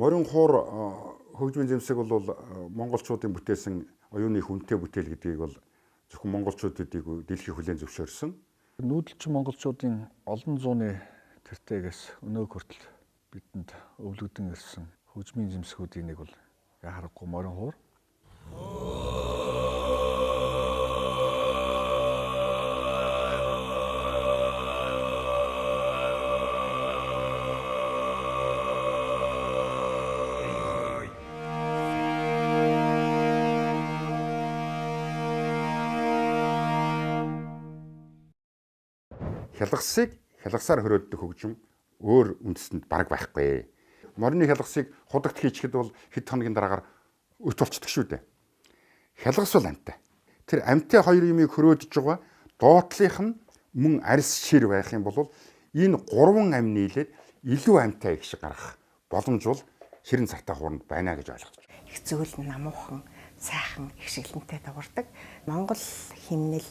Морин хуур хөгжмийн зэмсэг бол монголчуудын бүтээсэн оюуны хүнтэй бүтээл гэдгийг бол зөвхөн монголчууд гэдгийг дэлхийн хүлээн зөвшөөрсөн. Нүүдэлчин монголчуудын олон зууны тэртегээс өнөөг хүртэл бидэнд өвлөгдөн ирсэн хөгжмийн зэмсгүүдийн нэг бол яхахгүй морин хуур. Хялгасыг хялгасаар хөрөөддөг хөгжим өөр үндэстэнд бараг байхгүй. Морины хялгасыг худагт хийчихэд бол хэд хоногийн дараагаар өт болцдог шүү дээ. Хялгас бол амьтаа. Тэр амьтаа хоёр юмыг хөрөөдөж байгаа доотлих нь мөн арьс шир байх юм бол энэ гурван амь нийлээд илүү амьтаа их шиг гарах боломж бол ширэн цартаа хууранд байна гэж ойлгож байна. Их зүйл намуухан, сайхан их шиглэнтэй дагуулдаг. Монгол химнэл,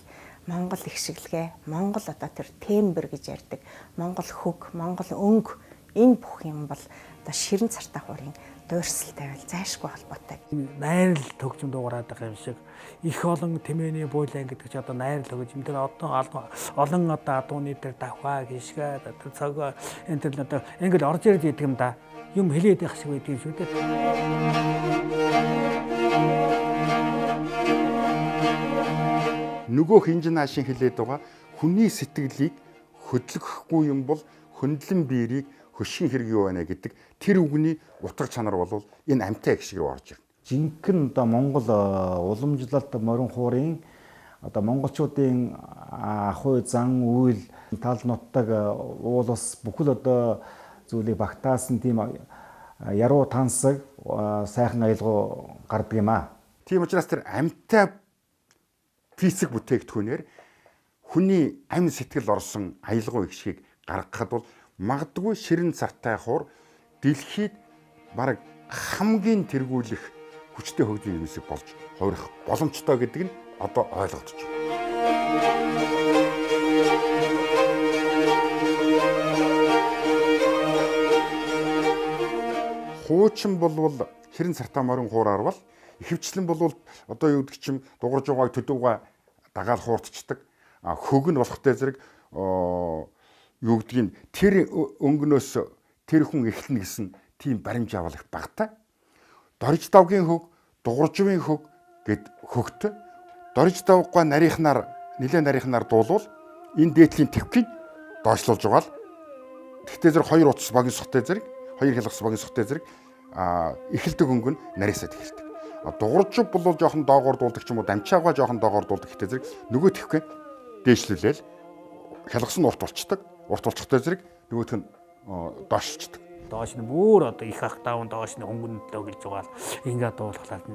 Монгол их шиглэгээ, Монгол одоо тэр тембр гэж ярьдаг, Монгол хөг, Монгол өнгө энэ бүх юм бол одоо ширэн цартаа хуурын дуурсалтай байл зайшгүй холбоотой. Найрал төгжим дуурайдаг юм шиг их олон тэмээний буйлан гэдэг чи одоо найрал төгжим дээр олон одоо адууны дээр давхаа гიშгээ одоо цог энэ төр одоо ингээд орж ирж идэг юм да. Юм хэлээд байх шиг байдаг шүү дээ. Нөгөөх инженашин хэлээд байгаа хүний сэтгэлийг хөдлөхгүй юм бол хөндлөн биерийг хөшин хэрэг юу байна гэдэг тэр үгний утга чанар бол энэ амьтаа их шиг рүү орж ирнэ. Жинхэнэ одоо Монгол уламжлалт морин хуурын одоо монголчуудын ахуй зан үйл тал нутаг уул ус бүхэл одоо зүйлийг багтаасан тийм яруу тансаг сайхан аялгау гардаг юм аа. Тийм учраас тэр амьтаа физик бүтээгдэхүүнээр хүний амь сэтгэл орсон аялгау их шиг гаргахад бол магадгүй ширэн цартай хуур дэлхийд бараг хамгийн тэргүүлэх хүчтэй хөгжмийн юмсыг болж хувирах боломжтой гэдэг нь одоо ойлгогдож байна. Хуучин болвол ширэн цартай морин хуураар бол ихэвчлэн бол одоо юу гэдэг чим дугарж байгааг төдөөгаа дагаал хуурдчихдаг. Хөг нь болохтой зэрэг юу гэдгийг тэр өнгөнөөс тэр хүн эхлэнэ гэсэн тийм баримж авал их багтаа. Дорж давгийн хөг, дугаржвын хөг гэд хөгт дорж давггүй нэлээд нарийнхнаар дуулвал энэ дээдлийн твкийг доошлуулж байгаа л. Тэгтээ зэрэг хоёр утас багийн сухтай зэрэг, хоёр хялгас багийн сухтай зэрэг эхэлдэг өнгө нь нарийсаад эхэлдэг. Дугаржв бол жоохон доогоор дуулдаг ч юм уу, дамчаагаа жоохон доогоор дуулдаг гэхдээ зэрэг нөгөө твкээ дээшлүүлээл хялгас нь урт болчдөг. Урт болчихтой зэрэг нөгөөх нь доошлцдаг. Доош нь бүр одоо их ах даун доош нь өнгөнөдөө гэлж байгаа л ингээд дуулахлаад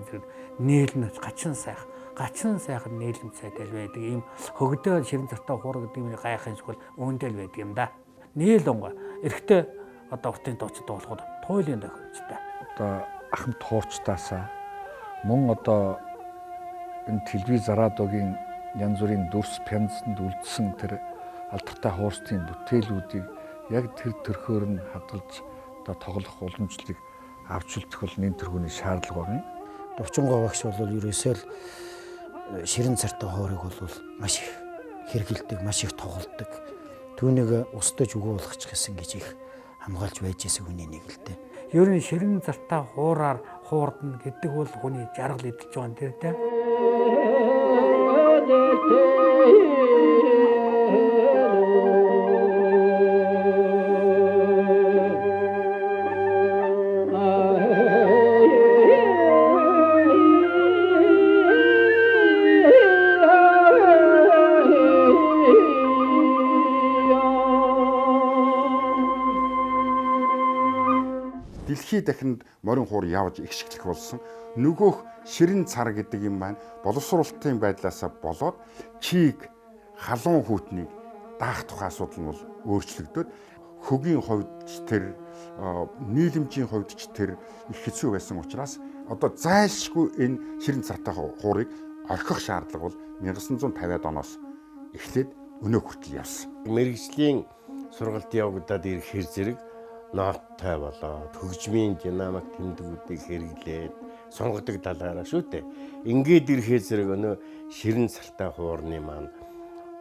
нээлмж гачин сайхан нээлмцайтэй байдаг. Ийм хөгдөө ширэн цартаа хуур гэдэг юм гайхын зүйл үүндэл байдаг юм да. Нээл онго эрэхтэй одоо уртын дууч дуулахад туйлын тохиолдолтой. Одоо ахмад хуурчтаасаа мөн одоо энэ телевиз радиогийн янз бүрийн дүрс пянзанд үлдсэн тэр алдартай хуурчдын бүтээлүүдийг яг тэр төрхөөр нь хадгалж одоо тоглох уламжлалыг авч үлдэх бол нэн тэрхүүний шаардлага байна. Дувчингаа багш бол ерөөсөө л ширэн цартай хуурыг бол маш их хэрэгэлдэг, маш их тоглодог. Түүнийг устдаж өгүүлэх гэсэн гэж их хамгаалж байж исэн хүний нэг л дээ. Ер нь ширэн цартай хуураар хуурдна гэдэг бол хүний жаргал идэж байгаа юм тэр дээ. Дэлхий дахинд морин хуур явж ихшиглэх болсон нөгөөх ширэн цар гэдэг юм маань боловсруулалтын байдлаасаа болоод чийг халуун хүйтнийг даах тухай асуудал нь бол өөрчлөгдөд хөгийн хувьд ч тэр нийлэмжийн хувьд ч тэр их хэцүү байсан учраас одоо зайлшгүй энэ ширэн цартай хуурыг орхих шаардлага бол 1950-аад оноос эхлээд өнөө хүртэл явсан. Мэргэжлийн сургалт явагдаад ирэх хэр зэрэг нооттой болоод хөгжмийн динамик тэмдгүүдийг хэрэглээд сонгодог талаараа шүү дээ. Ингээд ирэхээ зэрэг өнөө ширэн цартай хуурны маань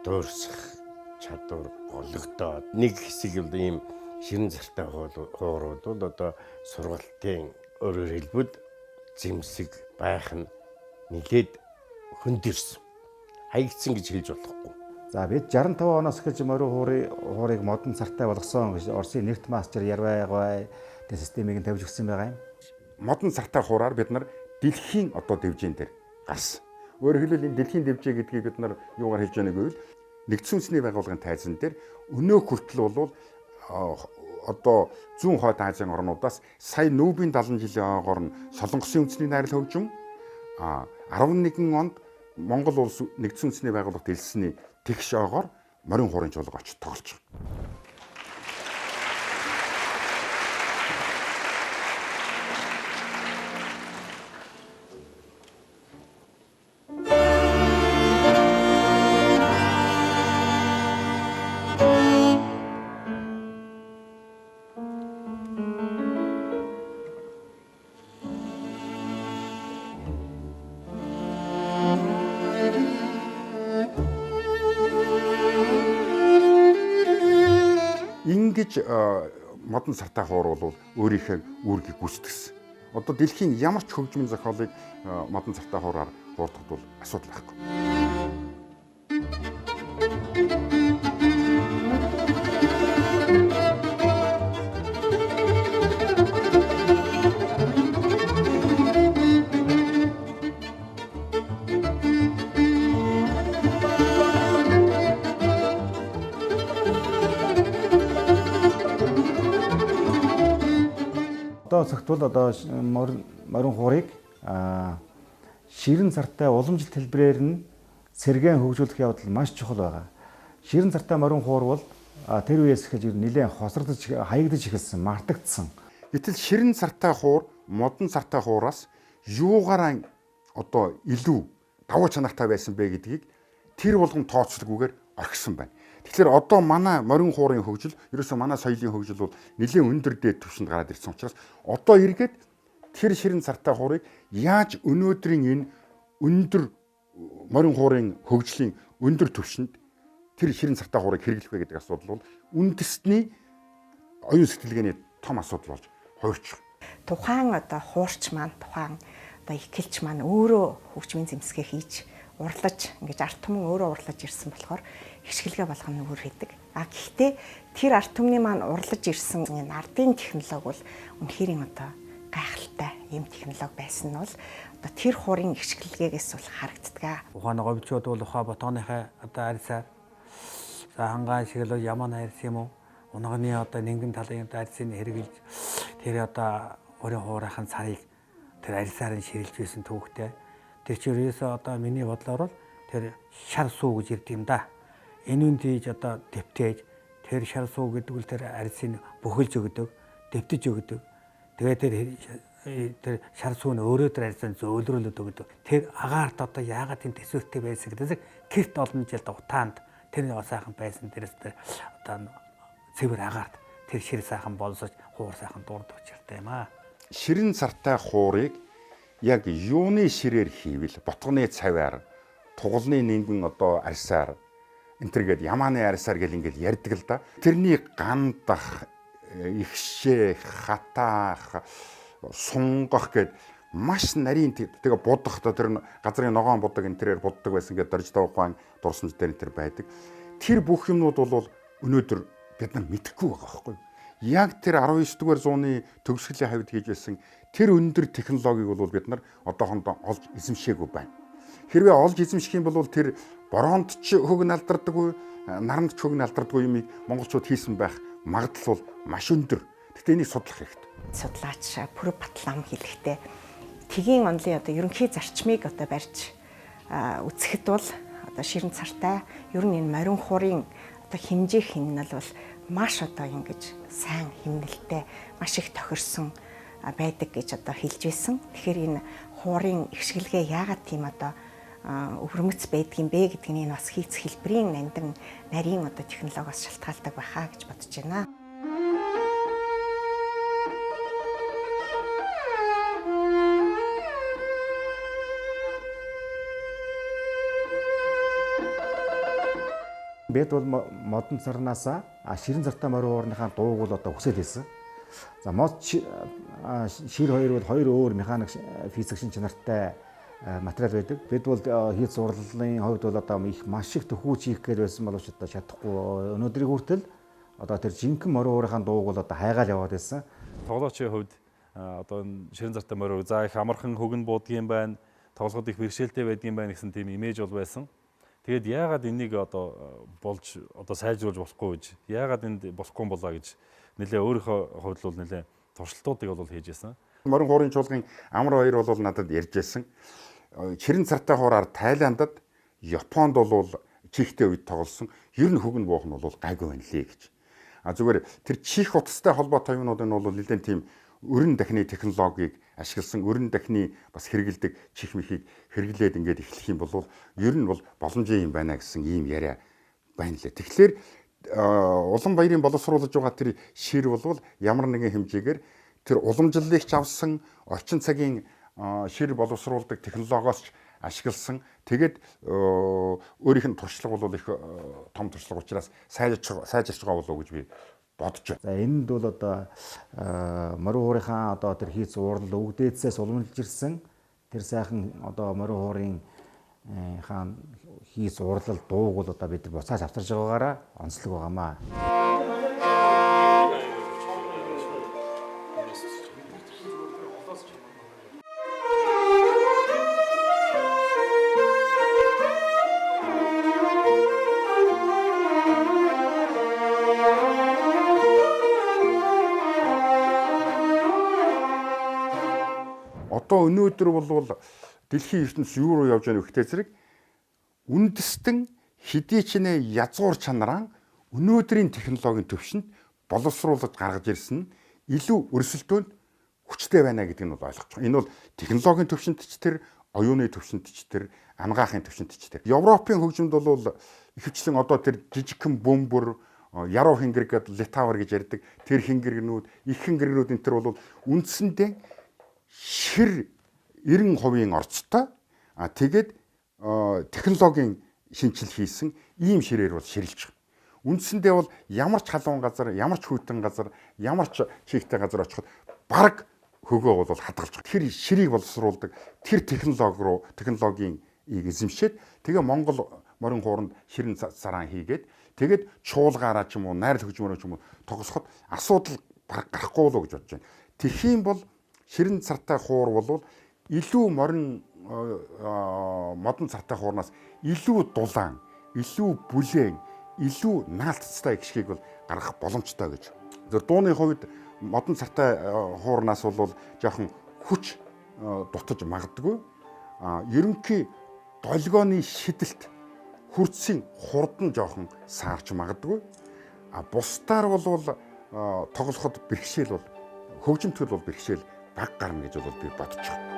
дуурсах чадвар гологдоод нэг хэсэг ийм ширэн цартай хуурууд бол одоо сургалтын өөрөөр хэлбэл зэмсэг байх нь нэлээд хөндөрсөн. Хаягдсан гэж хэлж болохгүй. За бид 65 оноос эхэлж морин хуурыг модон цартай болгосон гэж Оросын нефть мастер Ярвайгай тэр системийг нь тавьж өгсөн байгаа юм. Модон цартай хуураар бид нар дэлхийн одоо дэвжээн дээр гарсан. Өөрөөр хэлбэл энэ дэлхийн дэвжээ гэдгийг бид нар юугаар хэлж байгааг гэвэл нэгдсэн үндэсний байгууллагын тайзан дээр өнөө хүртэл бол одоо зүүн хойд Азийн орнуудаас сая нүүбийн 70 жилийн ойгоор нь Солонгосын үндэсний найрал хөгжим 11 онд Монгол улс нэгдсэн үндэсний байгууллагт элсний тэгш ойгоор морин хуурын чуулга очиж тоглож байгаа. Ингэж модон цартай хуур бол өөрийнхөө үүргийг гүйцэтгсэн. Одоо дэлхийн ямар ч хөгжмийн зохиолыг модон цартай хуураар хуурдахд бол асуудал байхгүй. Одоо зөвхөн одоо морин хуурыг ширэн цартай уламжлалт хэлбэрээр нь сэргээн хөгжүүлэх явдал маш чухал байгаа. Ширэн цартай морин хуур бол тэр үеэс эхэлж нэлээд хосрогдож хаягдж эхэлсэн, мартагдсан. Гэтэл ширэн цартай хуур модон цартай хуураас юугаараа одоо илүү давуу чанартай байсан бэ гэдгийг тэр болгон тооцоолгүйгээр орхисон байна. Тэгэхээр одоо манай морин хуурын хөгжил, ерөөсөө манай соёлын хөгжил бол нэлээд өндөр дээд түвшинд гараад ирсэн учраас одоо эргээд тэр ширэн цартай хуурыг яаж өнөөдрийн энэ өндөр морин хуурын хөгжлийн өндөр түвшинд тэр ширэн цартай хуурыг хэрэглэх вэ гэдэг асуудал бол үндэсний оюун сэтгэлгээний том асуудал болж хувирчих. Тухайн одоо хуурч маань, тухайн одоо ихэлч маань өөрөө хөгжмийн зэмсгээ хийж урлаж ингэж арт түмэн өөрөө урлаж ирсэн болохоор хишгэлгээ болгоно нүгэр хийдэг. Гэхдээ тэр арт түмний маань урлаж ирсэн энэ ардын технологи бол үнэхээр юм одоо гайхалтай юм технологи байсан нь бол одоо тэр хуурын хишгэлгээгээс бол харагддаг. Ухааны говьчууд бол ухаа ботооныхаа одоо арьсаар за хангаан шиг л яман арьс юм уу? Унганы одоо нэнгэн талын арьсыг хэрэгжилж тэр одоо өөрийн хуурайхан царыг тэр арьсаар нь ширэлж байсан түүхтэй. Тэр чинь ерөөсөө одоо миний бодлоор бол тэр шар суу гэж ирд юм да. Энэ үнд хийж одоо дэвтээж тэр шар суу гэдэг үл тэр арьсыг бүхэлж өгдөг, дэвтэж өгдөг. Тэгээд тэр шар суу нь өөрөө тэр арьсаа зөөлрүүлээд өгдөг. Тэр агаарт одоо яагаад тийм төсөөлттэй байсан гэдэг кэрт олон жил утаанд тэр сайхан байсан дээрээс одоо цэвэр агаарт тэр шир сайхан болсож хуур сайхан дурд учиртай юм аа. Ширэн цартай хуурыг яг юуны ширээр хийвэл ботгоны цавьяар, тугалны нэнгэн одоо арьсаар энтергээд ямааны арьсаар гэл ингээд ярьдаг л да. Тэрний гандах, ихшээх, хатаах, сунгах гэд маш нарийн тэгээ будах тэр газрын ногоон будаг энтерээр буддаг байсан гэдэг дорж тавхайн дурсамж дээр энэ байдаг. Тэр бүх юмнууд бол өнөөдөр бид нар мэдэхгүй байгаа байхгүй юу? Яг тэр 19 дугаар зууны төгсгөлийн хавьд хийж байсан тэр өндөр технологиг бол бид нар одоохондоо олж эзэмшээгүй байна. Хэрвээ олж эзэмших юм бол тэр бороонд ч хөг налдардаггүй, наранд ч хөг налдардаггүй юмыг монголчууд хийсэн байх магадлал бол маш өндөр. Гэхдээ энийг судлах хэрэгтэй. Судлаач Пүрэв Батлам хэлэхдээ тгийн онлын одоо ерөнхий зарчмыг одоо барьж үзэхэд бол одоо ширэн цартай ер нь энэ морин хуурын одоо хэмжээ хэмнэл бол маш одоо ингэж сайн хэмнэлтэй маш их тохирсон байдаг гэж одоо хэлж байсан. Тэгэхээр энэ хуурын ихшгэлгээ яагаад тийм одоо өвөрмөц байдгийм бэ гэдгийг бас хийц хэлбэрийн нарийн одоо технологиос шалтгаалдаг байхаа гэж бодож байна. Бид бол модон царнаасаа ширэн цартай морин хуурныхаа дууг бол одоо хүсэж байсан. За мод шир хоёр бол хоёр өөр механик физик шин чанартай материал байдаг. Бид бол хийц зурлалын хувьд бол одоо их маш их төхүүч хийх гээд байсан боловч одоо чадахгүй. Өнөөдрийн хүртэл одоо тэр жинхэнэ морин хуурынхаа дууг бол одоо хайгаал яваад байсан. Тоглоочийн хувьд одоо ширэн цартай морин за их амархан хөгн буудгийн байна. Тоглоход их бэрхшээлтэй байдгийн байна гэсэн тийм имиж бол байсан. Тэгээд яагаад энийг одоо болж одоо сайжруулж болохгүй гэж яагаад энд болохгүй болоо гэж нэлээ өөрийнхөө хувьд бол нэлээ туршилтуудыг бол хийж байсан. Морин хуурын чуулган амар баяр бол надад ярьж байсан. Ширэн цартай хуураар Тайландд, Японд бол чихтэй үед тоглосон. Ер нь хөгн буух нь бол гайгүй байна лээ гэж. Зүгээр тэр чих утастай холбоотой юмнууд нь бол нэлээд тийм өрн дахны технологиг ашигласан, өрн дахны бас хэрэгэлдэг чих мэхийг хэрэглээд ингээд эхлэх юм бол ер нь бол боломжтой юм байна гэсэн ийм яриа байна лээ. Тэгэхээр Улаанбаярын боловсруулж байгаа тэр шир бол ямар нэгэн хэмжээгээр тэр уламжлалыг ч авсан, орчин цагийн шир боловсруулдаг технологиос ашигласан. Тэгээд өөрийнх нь туршлага бол их том туршлага учраас сайжирч байгаа болов уу гэж би бодож байна. За энд бол одоо морин хуурынхаа одоо тэр хийц уурлал өвгдээдсээс уламжилж ирсэн тэр сайхан одоо морин хуурын хаан хийц уурлал дууг бол одоо бид буцааж авчирж байгаагаараа онцлог байгаамаа. Одоо өнөөдөр бол дэлхийн ертөнц юу руу явж байгаа вэ гэхтэй зэрэг үндэстэн хэдий ч нэ язгуур чанараа өнөөдрийн технологийн төвшөнд боловсруулж гаргаж ирсэн илүү өрсөлдөөнд хүчтэй байна гэдгийг нь бол ойлгож байгаа. Энэ бол технологийн төвшөнд ч тэр, оюуны төвшөнд ч тэр, ангаахын төвшөнд ч тэр. Европын хөгжимд бол ихэвчлэн одоо тэр жижигхэн бөмбөр, яруу хингэр гэдэг литавр гэж ярьдаг тэр хингэрнүүд, их хингэрнүүд энэ төр бол үндсэндээ шир 90% орцтой. Тэгээд технологийн шинжил хийсэн ийм ширээр бол ширэлж байгаа. Үндсэндээ бол ямар ч халуун газар, ямар ч хүйтэн газар, ямар ч чигтэй газар очиход баг хөгөө бол хадгалж байгаа. Тэр ширийг боловсруулдаг тэр технологийн эзэмшээд тэгээ Монгол морин хууранд ширэн цараа хийгээд тэгээд чуулгаараа ч юм уу, найрал хөгжмөрөө ч юм уу тоглоход асуудал баг гарахгүй болов гэж бодож байна. Тэхийн бол ширэн цартай хуур бол илүү модон цартай хуурнаас илүү дулаан, илүү бүлээн, илүү наалтцтай гişгийг бол гаргах боломжтой гэж. Тэр дууны хувьд модон цартай хуурнаас бол жоохон хүч дутаж магадгүй. Ерөнхий долгионы шидэлт хурцын хурдан жоохон саарч магадгүй. Бусдаар бол тоглоход бэрхшээл бол хөгжимтгөл бол бэрхшээл баг гарна гэж бол би бодож байна.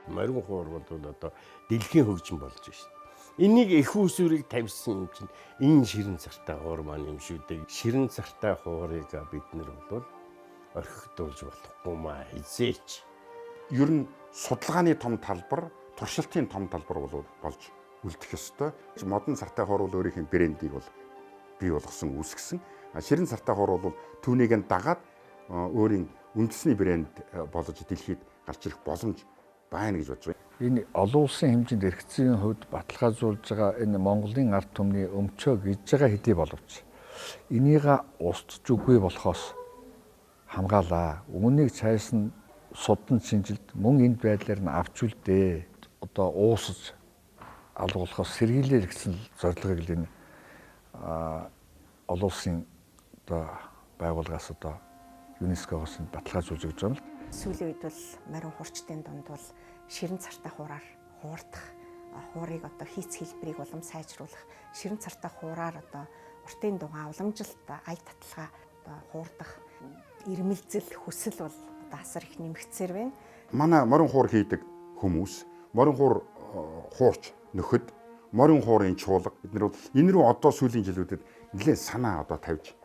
Морин хуур бол одоо дэлхийн хөгжим болж байна. Энийг их усүрийг тавьсан юм чинь энэ ширэн цартай хуур маань юм шүү дээ. Ширэн цартай хуурыг бид нар бол орхигдуулж болохгүй маа хизээч. Ер нь судалгааны том талбар, туршилтын том талбар болж үлдэх ёстой. Модон цартай хуур бол өөрийнх нь брендийг бол бий болгосон, үүсгэсэн. Ширэн цартай хуур бол түүнийг нь дагаад өөрийн үндэсний брэнд болж дэлхийд гарч ирэх боломж байна гэж бодож байна. Энэ олон улсын хэмжээнд эрхцээний хувьд баталгаажуулж байгаа энэ Монголын ард түмний өмчөө гэж байгаа хэдий боловч энийг устж үгүй болохоос хамгаалаа. Үүнийг цааш нь судан шинжилд мөн энд байдлаар нь авч үлдээ. Одоо уусаж алгуулахаас сэргийлээ гэсэн зорилгыг л энэ олон улсын одоо байгууллагаас одоо ЮНЕСКО-гоос баталгаажуулж өгч байгаа юм л. Сүүлийн үед бол морин хуурчдын дунд бол ширэн цартай хуураар хуурдах, хуурыг одоо хийц хэлбэрийг улам сайжруулах, ширэн цартай хуураар одоо уртын дугаан уламжилт ая таталгаа одоо хуурдах ирмэлзэл хүсэл бол одоо асар их нэмэгдсээр байна. Манай морин хуур хийдэг хүмүүс, морин хуур хуурч нөхөд, морин хуурын чуулга бид нар бол энэ рүү одоо сүүлийн жилүүдэд нэлээд санаа одоо тавьж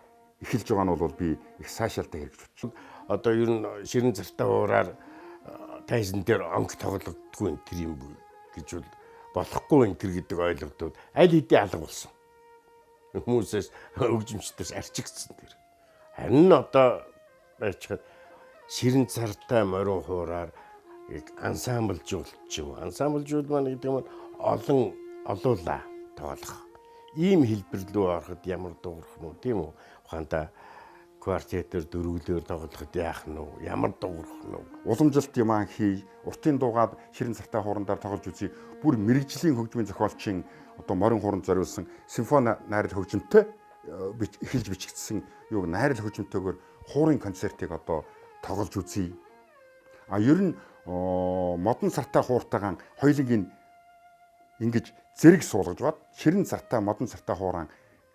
эхэлж байгаа нь бол би их сайшаалтай хэрэгжиж байна. Одоо ер нь ширэн цартаа хуураар тайзан дээр онг тоглогддгүй энэ тэр юм гэж бол болохгүй энэ тэр гэдэг ойлголтууд аль хэдийн алга болсон. Хүмүүсээс өгжимчдээс арчигдсан тэр. Харин одоо байцгаад ширэн цартаа морин хуураар ансамблжуулалт ч юм уу. Ансамблжуул маань гэдэг нь олон олуула тоглох. Ийм хэлбэр рүү ороход ямар дуурах нь тийм үү? Ухаандаа квартетээр дөрвөлөөр тоглоход яах нь вэ? Ямар дуурах нь вэ? Уламжилт юм хий, уртын дуугаад ширэн цартаа хуурандаар тоглож үзье. Бүр мэрэгжлийн хөгжмийн зохиолчийн одоо морин хууранд зориулсан симфони найрал хөгжимтэй эхэлж бичигдсэн юу найрал хөгжимтэйгээр хуурын концертыг одоо тоглож үзье. Ер нь модон цартаа хууртайгаан хоёулынгийн ингэж зэрэг суулгаж бат ширэн цартаа модон цартаа хууран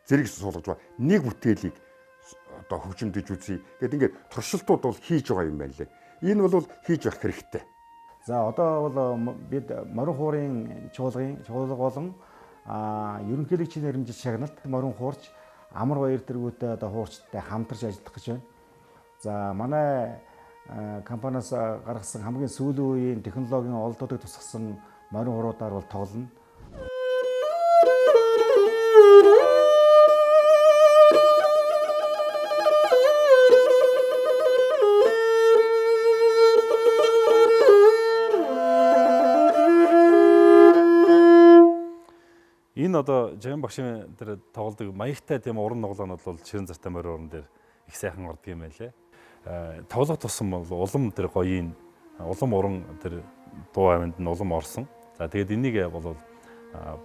зэрэг суулгаж бат нэг бүтээлийг одоо хөгжимдөж үзье. Гэт ингээд туршилтууд бол хийж байгаа юм байна лээ. Энэ бол хийж явах хэрэгтэй. За одоо бол бид морин хуурын чуулга болон ерөнхийлөгчийн нэрмжил шагналт морин хуурч амар баяр тэргүүтэй одоо хуурчтай хамтарч ажиллах гэж байна. За манай компаниас гаргасан хамгийн сүүлийн үеийн технологийн олдуудыг тусгасан морин хууруудаар бол тоглоно. Энэ одоо Жаган багшийн тэр тоглодог маягтай тийм уран тоглоомнууд бол ширэн цартаа морин хууран дээр их сайхан ордог юм байлээ. Тоглох тусам бол улам тэр гоёын улам уран тэр дуу аминд нь улам орсон. За тэгээд энийг бол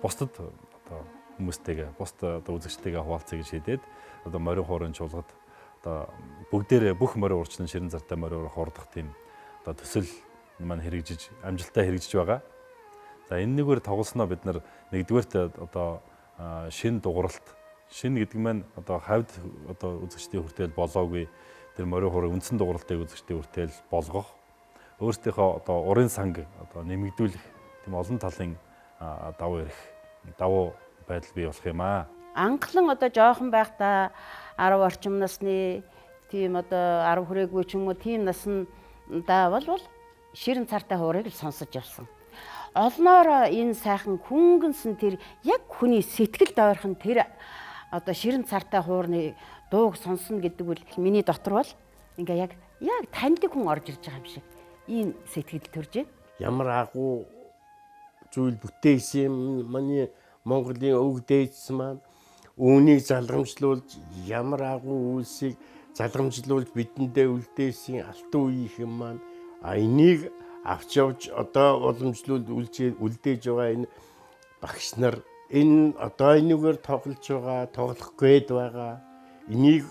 бусдад одоо хүмүүстэйгээ бусд одоо үзэгчтэйгээ хуваалцъя гэж шийдээд одоо морин хуурын чуулгад одоо бүгдээрээ бүх морин хуурчин ширэн цартаа морин хуураар хордох тийм одоо төсөл маань хэрэгжиж амжилттай хэрэгжиж байгаа. За энэ нэгээр тоглосноо бид нар нэгдүгээрт одоо шин дугуйлт шин гэдэг маань одоо хавьд одоо үзэгчдийн хүртэл болоогүй тэр морин хуурын үндсэн дугуйлтыг үзэгчдийн хүртэл болгох өөрсдийнхөө одоо урын санг одоо нэмэгдүүлэх тийм олон талын давуу байдал бий болох юм аа. Анхлан одоо жоохон байхдаа 10 орчим насны тийм одоо 10 хүрээгүй ч юм уу тийм наснда бол ширэн цартаа хуурыг л сонсож явсан. Олноор энэ сайхан хүнгэнсэн тэр яг хүний сэтгэлд ойрхон тэр одоо ширэн цартаа хуурны дууг сонсно гэдэг бол миний дотор бол ингээ яг таньдаг хүн орж ирж байгаа юм шиг ийм сэтгэл төрж байна. Ямар агуу зүйл бүтээсэн юм манай Монголын өг дээдс маань үүнийг залгамжлуулж ямар агуу үйлсийг залгамжлуулж бидэндээ үлдээсэн алтан үеийнх юм маань энийг авч явж одоо уламжлуулж үлдээж байгаа энэ багш нар энэ одоо энэгээр тоглох гээд байгаа энийг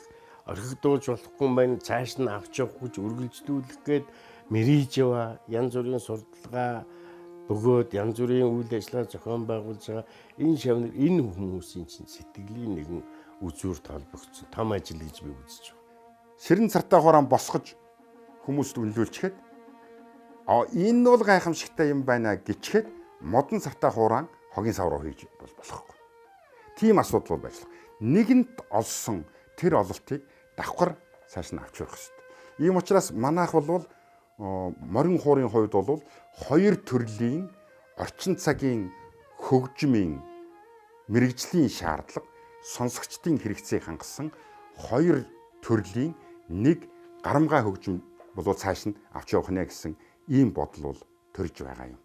орхигдуулж болохгүй юм байна цааш нь авч явах гэж үргэлжлүүлэх гээд мэрийж яваа янз бүрийн сурталгаа бөгөөд янз бүрийн үйл ажиллагаа зохион байгуулж байгаа энэ шавнар энэ хүмүүсийн чинь сэтгэлийн нэгэн үзүүрт холбогдсон том ажил гэж би үзэж байна. Ширэн цартаа хууран босгож хүмүүст үнэлүүлчихэд энэ бол гайхамшигтай юм байна гэчихэд модон цартаа хууран хогийн сав руу хийж болохгүй. Тийм асуудал бол байж. Нэгэнт олсон тэр ололтыг давхар цааш нь авч явах хэрэгтэй. Ийм учраас манайх бол морин хуурын хувьд бол хоёр төрлийн орчин цагийн хөгжмийн мэрэгжлийн шаардлага сонсогчдын хэрэгцээг хангасан хоёр төрлийн нэг гарамгай хөгжим болов цааш нь авч явах нэ гэсэн ийм бодол бол төрж байгаа юм.